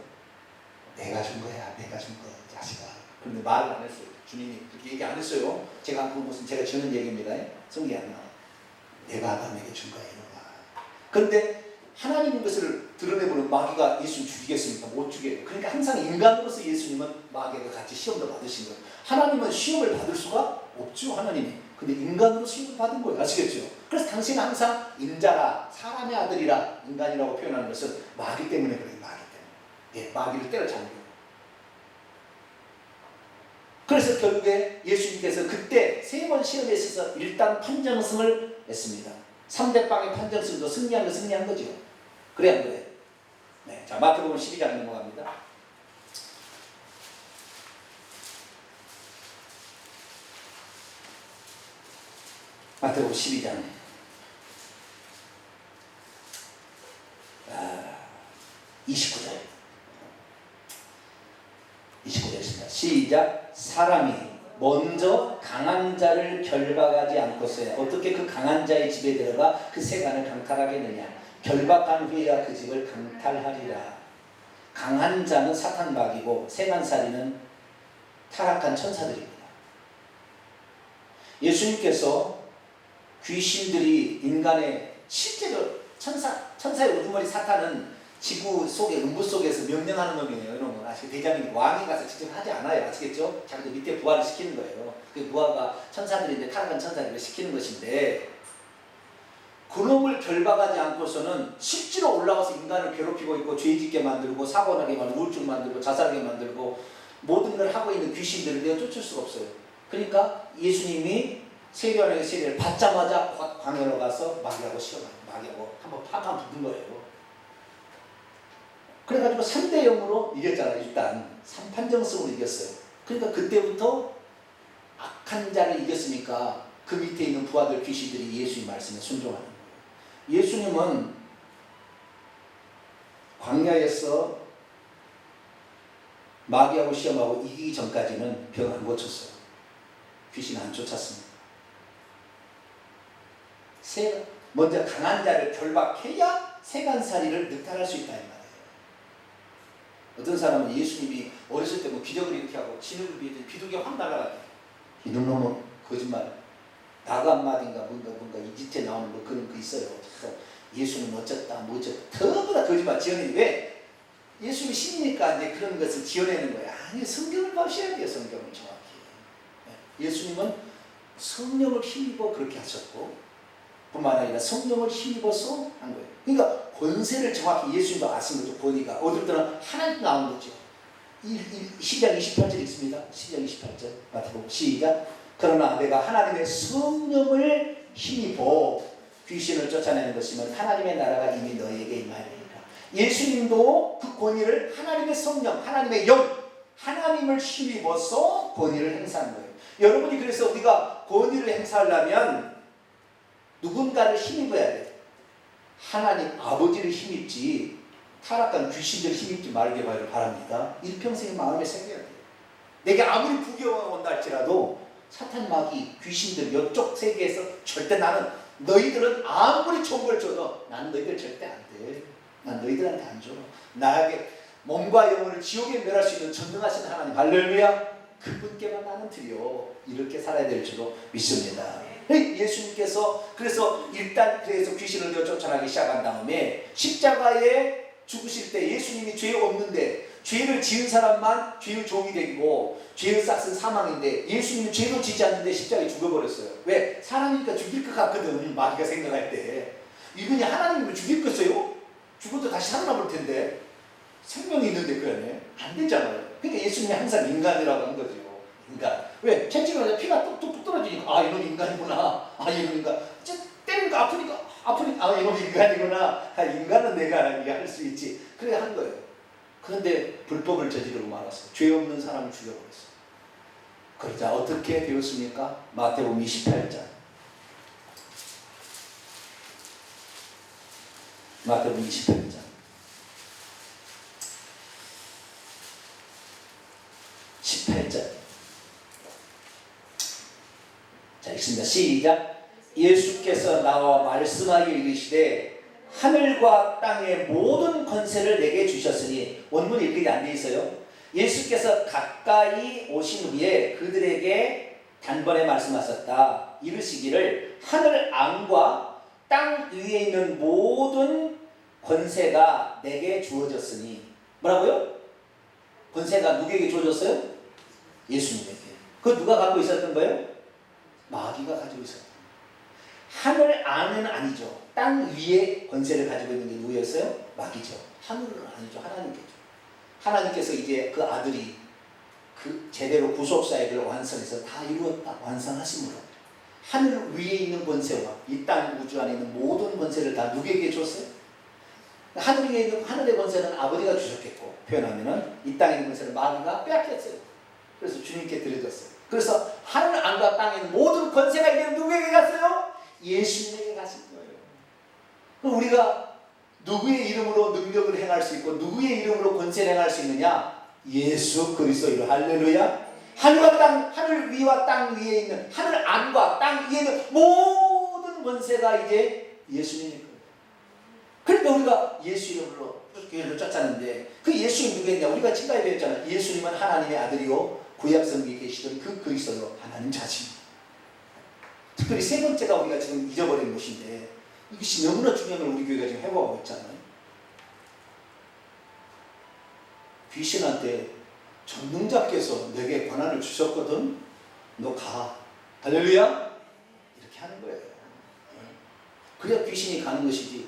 Speaker 1: 내가 준 거야. 내가 준 거야. 자식아. 그런데 말을 안 했어요. 주님이 그렇게 얘기 안 했어요. 제가 안 본 것은 제가 지는 얘기입니다. 성경이 안 나와요. 내가 아담에게 준 거야. 이놈아. 그런데 하나님인 것을 드러내보는 마귀가 예수님 죽이겠습니까? 못 죽여요. 그러니까 항상 인간으로서 예수님은 마귀가 같이 시험도 받으신 거예요. 하나님은 시험을 받을 수가 없죠. 하나님이. 근데 인간으로 시험을 받은 거예요. 아시겠죠? 그래서 당신은 항상 인자라, 사람의 아들이라, 인간이라고 표현하는 것은 마귀 때문에 그래요. 마귀 때문에. 예, 마귀를 때려잡는. 그래서 결국에 예수님께서 그때 3번 시험에 있어서 일단 판정승을 했습니다. 3대 빵의 판정승도 승리한 거죠. 그래 안 그래? 네, 자 마태복음 12장 넘어갑니다. 마태복음 12장 29절 있습니다. 시작. 사람이 먼저 강한 자를 결박하지 않고서야 어떻게 그 강한 자의 집에 들어가 그 세간을 강탈하겠느냐. 결박한 후에야 그 집을 강탈하리라. 강한 자는 사탄 마귀고 세간살이는 타락한 천사들입니다. 예수님께서 귀신들이 인간의 실제로 천사의 우두머리 사탄은 지구 속에 음부 속에서 명령하는 놈이에요. 이런 건 아시겠죠? 대장님 왕이 가서 직접 하지 않아요. 아시겠죠? 자기들 밑에 부하를 시키는 거예요. 그 부하가 천사들인데 타락한 천사들을 시키는 것인데 그놈을 결박하지 않고서는 실제로 올라가서 인간을 괴롭히고 있고 죄짓게 만들고 사고나게 만들고 우울증 만들고 자살하게 만들고 모든 걸 하고 있는 귀신들을 내가 쫓을 수가 없어요. 그러니까 예수님이 세례요한에게 세례를 받자마자 광야로 가서 마귀하고 시험하고 마귀하고 한번 팍 붙은 거예요. 그래가지고 3대 0으로 이겼잖아요. 일단 3판정승으로 이겼어요. 그러니까 그때부터 악한 자를 이겼으니까 그 밑에 있는 부하들 귀신들이 예수님 말씀에 순종하는 거예요. 예수님은 광야에서 마귀하고 시험하고 이기기 전까지는 병 안 고쳤어요. 귀신 안 쫓았습니다. 먼저 강한 자를 결박해야 세간살이를 늑탈할 수 있다 이 말이에요. 어떤 사람은 예수님이 어렸을 때 뭐 기적을 이렇게 하고 진흙을 비에 비둘기 확 날아가요. 이놈은 거짓말. 나간마딘가 뭔가 이집트에 나오는 뭐 그런 거 있어요. 예수는 어쨌다 뭐 어쨌다 더보다 거짓말 지어내는. 왜? 예수님이 신이니까 이제 그런 것을 지어내는 거예요. 아니, 성경을 보셔야 돼요. 성경을 정확히. 예수님은 성령을 힘입어 그렇게 하셨고 뿐만 아니라 성령을 힘입어서 한 거예요. 그러니까 권세를 정확히 예수님도 아신 거죠. 권위가 어떨 때는 하나님 나온 거죠. 10장 28절 있습니다. 10장 28절 마태복음 시작. 그러나 내가 하나님의 성령을 힘입어 귀신을 쫓아내는 것이면 하나님의 나라가 이미 너에게 임하리라. 예수님도 그 권위를 하나님의 성령, 하나님의 영, 하나님을 힘입어서 권위를 행사한 거예요. 여러분이 그래서 우리가 권위를 행사하려면 누군가를 힘입어야 돼요. 하나님 아버지를 힘입지 타락한 귀신들 힘입지 말게 바랍니다. 일평생의 마음에 새겨야 돼요. 내게 아무리 부귀영화가 온다 할지라도 사탄 마귀 귀신들 이쪽 세계에서 절대 나는 너희들은 아무리 좋은 걸 줘도 나는 너희들 절대 안 돼. 난 너희들한테 안 줘. 나에게 몸과 영혼을 지옥에 멸할 수 있는 전능하신 하나님 할렐루야 그분께만 나는 드려. 이렇게 살아야 될 줄로 믿습니다. 예수님께서 그래서 일단 그래서 귀신을 쫓아나기 시작한 다음에 십자가에 죽으실 때 예수님이 죄 없는데 죄를 지은 사람만 죄의 종이 되고 죄의 싹은 사망인데 예수님은 죄도 지지 않는데 십자가에 죽어버렸어요. 왜? 사람이니까 죽일 것 같거든. 마귀가 생각할 때 이분이 하나님을 죽일 거였어요? 죽어도 다시 살아남을 텐데 생명이 있는데 그러네. 안 되잖아요. 그러니까 예수님이 항상 인간이라고 한 거죠. 인간. 왜? 채찍을 하자 피가 뚝뚝 떨어지니까 아 이놈 인간이구나. 아 이놈 인간. 때리니까 아프니까 아 이놈 인간이구나. 아 인간은 내가 이게 할 수 있지. 그래 한 거예요. 그런데 불법을 저지르고 말았어. 죄 없는 사람을 죽여버렸어. 그러자 어떻게 되었습니까? 마태복음 28장. 마태복음 28장. 18절. 자, 읽습니다. 시작. 예수께서 나와 말씀하여 이르시되 하늘과 땅의 모든 권세를 내게 주셨으니 원문 읽기 안 돼 있어요. 예수께서 가까이 오신 후에 그들에게 단번에 말씀하셨다. 이르시기를 하늘 안과 땅 위에 있는 모든 권세가 내게 주어졌으니 뭐라고요? 권세가 누구에게 주어졌어요? 예수님에게. 그거 누가 갖고 있었던 거예요? 마귀가 가지고 있었던 거예요. 하늘 안은 아니죠. 땅 위에 권세를 가지고 있는 게 누구였어요? 마귀죠. 하늘은 아니죠. 하나님께죠. 하나님께서 이제 그 아들이 그 제대로 구속사역을 완성해서 다 이루었다. 완성하심으로 하늘 위에 있는 권세와 이 땅 우주 안에 있는 모든 권세를 다 누구에게 줬어요? 하늘 위에 있는 하늘의 권세는 아버지가 주셨겠고 표현하면은 이 땅에 있는 권세는 마귀가 빼앗겼어요. 그래서 주님께 드려졌어요. 그래서 하늘 안과 땅에 있는 모든 권세가 이제 누구에게 갔어요? 예수님에게 가신 거예요. 그럼 우리가 누구의 이름으로 능력을 행할 수 있고 누구의 이름으로 권세를 행할 수 있느냐? 예수 그리스도로 할렐루야. 하늘과 땅, 하늘 위와 땅 위에 있는 하늘 안과 땅 위에 있는 모든 권세가 이제 예수님의 거예요. 그러니까 우리가 예수 이름으로 교회를 쫓았는데 그 예수님 누구였냐? 우리가 지금까지 배웠잖아요. 예수님은 하나님의 아들이요 구약 성경에 계시던 그 그리스도로 하나님 자신. 특별히 세 번째가 우리가 지금 잊어버린 것인데 이것이 너무나 중요한 걸 우리 교회가 지금 해보고 있잖아요. 귀신한테 전능자께서 내게 권한을 주셨거든. 너 가. 할렐루야. 이렇게 하는 거예요. 그래야 귀신이 가는 것이지.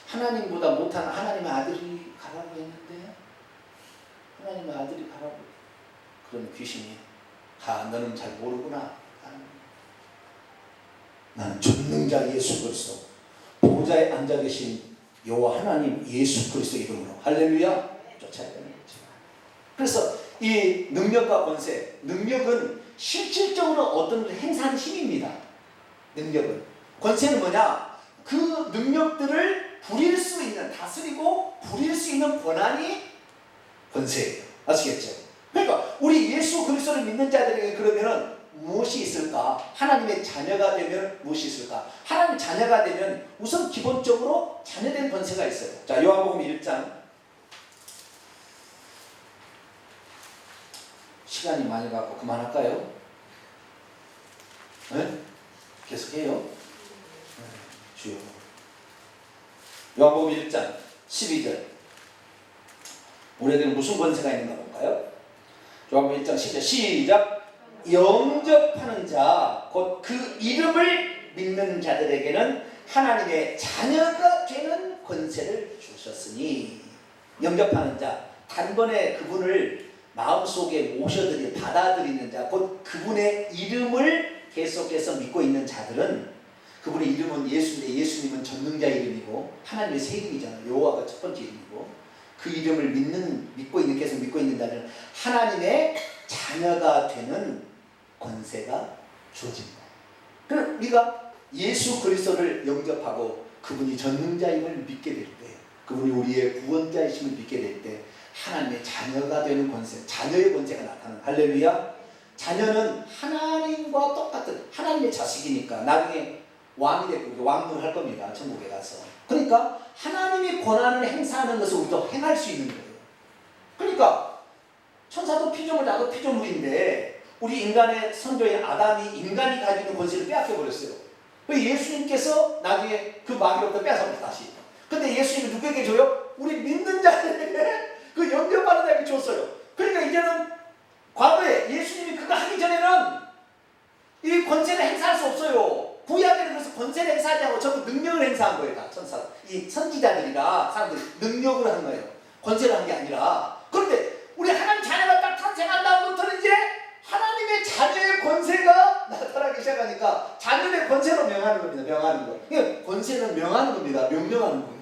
Speaker 1: 하나님보다 못한 하나님의 아들이 가라고 했는데 하나님의 아들이 가라고 그러면 귀신이 너는 잘 모르구나. 나는 전능자 예수 그리스도 보좌에 앉아 계신 여호와 하나님 예수 그리스도 이름으로 할렐루야 쫓아야 되는 거죠. 그래서 이 능력과 권세, 능력은 실질적으로 어떤 행사하는 힘입니다. 능력은. 권세는 뭐냐? 그 능력들을 부릴 수 있는, 다스리고 부릴 수 있는 권한이 권세예요. 아시겠죠? 그러니까 우리 예수 그리스도를 믿는 자들에게 그러면은 무엇이 있을까? 하나님의 자녀가 되면 무엇이 있을까? 하나님 자녀가 되면 우선 기본적으로 자녀된 권세가 있어요. 자, 요한복음 1장. 시간이 많이 가고 그만할까요? 네? 계속해요. 주요. 요한복음 1장 12절. 우리에게는 무슨 권세가 있는가 볼까요? 요한복음 1장 12절 시작. 영접하는 자, 곧 그 이름을 믿는 자들에게는 하나님의 자녀가 되는 권세를 주셨으니. 영접하는 자, 단번에 그분을 마음속에 모셔들이 받아들이는 자, 곧 그분의 이름을 계속해서 믿고 있는 자들은, 그분의 이름은 예수인데 예수님은 전능자 이름이고 하나님의 새 이름이잖아요. 여호와가 첫 번째 이름이고, 그 이름을 믿고 있는, 계속 믿고 있는 자들은 하나님의 자녀가 되는 권세가 주어집니다. 그럼 우리가 예수 그리스도를 영접하고 그분이 전능자임을 믿게 될 때, 그분이 우리의 구원자이심을 믿게 될 때 하나님의 자녀가 되는 권세, 자녀의 권세가 나타나는. 할렐루야. 자녀는 하나님과 똑같은 하나님의 자식이니까 나중에 왕이 되고 왕노를 할 겁니다. 천국에 가서. 그러니까 하나님의 권한을 행사하는 것을 우리도 행할 수 있는 거예요. 그러니까 천사도 피조물, 나도 피조물인데 우리 인간의 선조인 아담이 인간이 가지고 있는 권세를 빼앗겨 버렸어요. 예수님께서 나중에 그 마귀로부터 뺏어버렸어요. 다시. 근데 예수님이 누구에게 줘요? 우리 믿는 자들에게, 그 영접받는 자에게 줬어요. 그러니까 이제는 과거에 예수님이 그거 하기 전에는 이 권세를 행사할 수 없어요. 구약에는 그래서 권세를 행사하지 않고 전부 능력을 행사한 거예요. 다 천사, 이 선지자들이나 사람들이 능력을 한 거예요. 권세를 한 게 아니라. 그런데 우리 하나님 자녀가 딱 탄생한 다음부터는 이제 하나님의 자녀의 권세가 나타나기 시작하니까 자녀의 권세로 명하는 겁니다. 명하는 거. 그러니까 권세는 명하는 겁니다. 명령하는 거예요.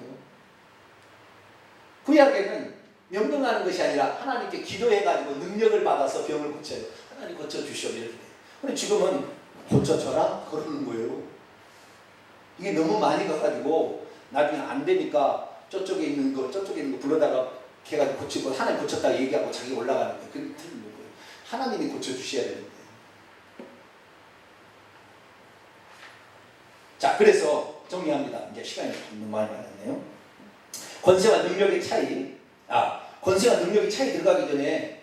Speaker 1: 구약에는 명령하는 것이 아니라 하나님께 기도해가지고 능력을 받아서 병을 고쳐요. 하나님 고쳐주시오. 이렇게. 근데 지금은 고쳐줘라? 그러는 거예요. 이게 너무 많이 가가지고 나중에 안 되니까 저쪽에 있는 거 불러다가 걔가 고치고 하나님 고쳤다고 얘기하고 자기 올라가는 거예요. 그게 틀린 거예요. 하나님이 고쳐주셔야 되는데. 자, 그래서 정리합니다. 이제 시간이 너무 많이 많았네요. 권세와 능력의 차이. 권세와 능력의 차이 들어가기 전에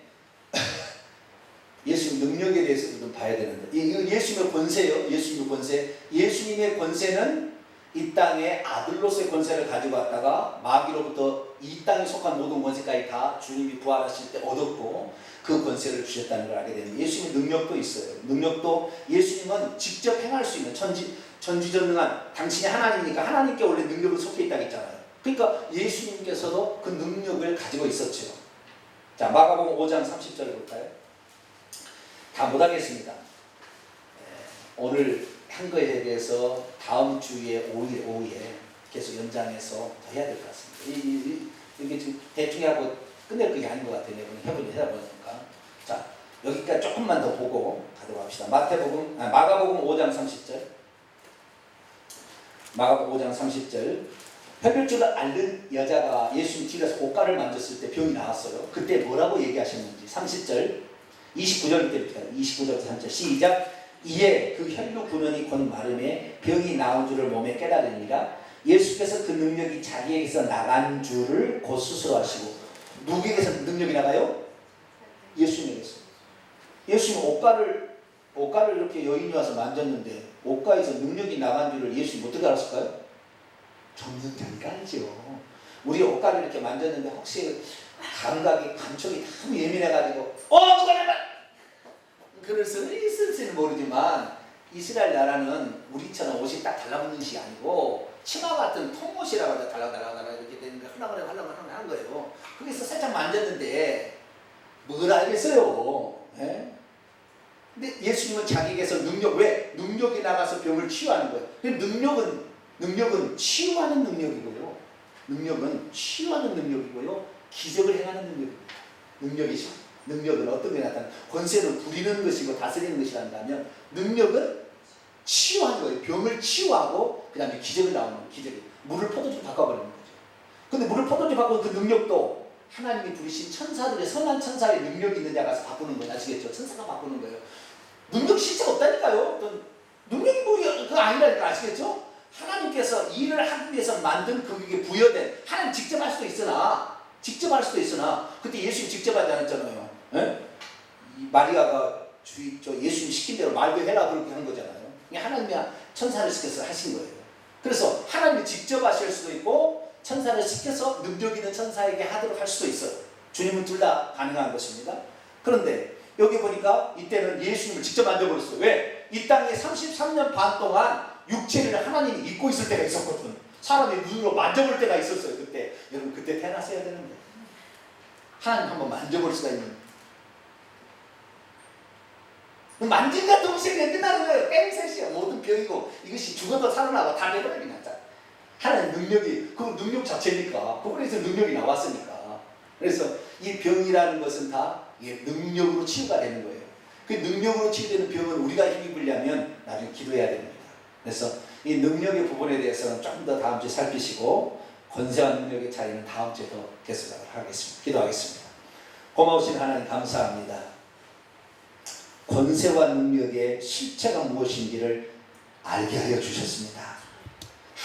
Speaker 1: 예수님 능력에 대해서 좀 봐야 되는데, 예수님의 권세요. 예수님의 권세. 예수님의 권세는 이 땅에 아들로서의 권세를 가지고 왔다가 마귀로부터 이 땅에 속한 모든 권세까지 다 주님이 부활하실 때 얻었고 그 권세를 주셨다는 걸 알게 되는. 예수님의 능력도 있어요. 능력도 예수님은 직접 행할 수 있는 전지전능한, 당신이 하나님이니까 하나님께 원래 능력을 속해 있다고 했잖아요. 그러니까 예수님께서도 그 능력을 가지고 있었죠. 자, 마가복음 5장 30절을 볼까요? 다 못하겠습니다. 오늘 한 거에 대해서 다음 주에 오후에 계속 연장해서 더 해야 될 것 같습니다. 이게 지금 대충 하고 끝낼 그게 아닌 것 같아요. 해보다 보니까. 자, 여기까지 조금만 더 보고 가도록 합시다. 마가복음 5장 30절. 마가복음 5장 30절. 혈혈증을 앓는 여자가 예수님 뒤에서 옷가를 만졌을 때 병이 나왔어요. 그때 뭐라고 얘기하셨는지 30절 29절 때부터 29절부터 3절 시작. 이에 그 혈류 근원이 곧 마름에 병이 나온 줄을 몸에 깨달으니라. 예수께서 그 능력이 자기에게서 나간 줄을 곧 스스로하시고. 누구에게서 능력이 나가요? 예수님에게서. 예수님 옷가를 이렇게 여인이 와서 만졌는데 옷가에서 능력이 나간 줄을 예수님 어떻게 알았을까요? 전능자니까 알죠. 우리 옷가를 이렇게 만졌는데 혹시 감각이, 감촉이 너무 예민해가지고 누가 내가 그래서 있을지는 모르지만 이스라엘 나라는 우리처럼 옷이 딱 달라붙는 것이 아니고 치마 같은 통옷이라고 하죠. 달랑달랑 이렇게 되는데 흘렁흘렁 하는 거예요. 거기서 살짝 만졌는데 뭘 알겠어요. 예? 근데 예수님은 자기에게서 능력, 왜? 능력이 나가서 병을 치유하는 거예요. 능력은 치유하는 능력이고요. 능력은 치유하는 능력이고요. 기적을 행하는 능력이죠. 능력은 어떤 게 나타나? 권세는 부리는 것이고 다스리는 것이란다면 능력은 치유하는 거예요. 병을 치유하고 그 다음에 기적이 나오는 거예요. 기적이. 물을 포도주로 바꿔버리는 거죠. 근데 물을 포도주로 바꾸는 그 능력도 하나님이 부르신 천사들의 선한 천사의 능력이 있는 데 가서 바꾸는 거예요. 아시겠죠? 천사가 바꾸는 거예요. 능력 실제 없다니까요. 어떤 능력이 뭐 그거 아니라니까. 아시겠죠? 하나님께서 일을 하기 위해서 만든 그게 부여된 하나님 직접 할 수도 있으나 그때 예수님 직접 하지 않았잖아요. 예? 마리아가 예수님 시킨 대로 말도 해라 그렇게 한 거잖아요. 하나님이 천사를 시켜서 하신 거예요. 그래서 하나님이 직접 하실 수도 있고 천사를 시켜서 능력 있는 천사에게 하도록 할 수도 있어요. 주님은 둘 다 가능한 것입니다. 그런데 여기 보니까 이때는 예수님을 직접 만져버렸어요. 왜? 이 땅에 33년 반 동안 육체를 하나님이 잊고 있을 때가 있었거든. 사람이 눈으로 만져볼 때가 있었어요. 그때 여러분 그때 태어났어야 되는데 하나님 한번 만져볼 수가 있는. 만진다 동시에 끝나는 거예요. 뺑셋이야. 모든 병이고 이것이 죽어도 살아나고 다 돼버려 그냥. 하나님 능력이 그 능력 자체니까 그분에서 능력이 나왔으니까. 그래서 이 병이라는 것은 다 능력으로 치유가 되는 거예요. 그 능력으로 치유되는 병은 우리가 힘입으려면 나중에 기도해야 됩니다. 그래서 이 능력의 부분에 대해서는 조금 더 다음 주에 살피시고 권세와 능력의 차이는 다음 주에 더 계속하도록 하겠습니다. 기도하겠습니다. 고마우신 하나님 감사합니다. 권세와 능력의 실체가 무엇인지를 알게 하여 주셨습니다.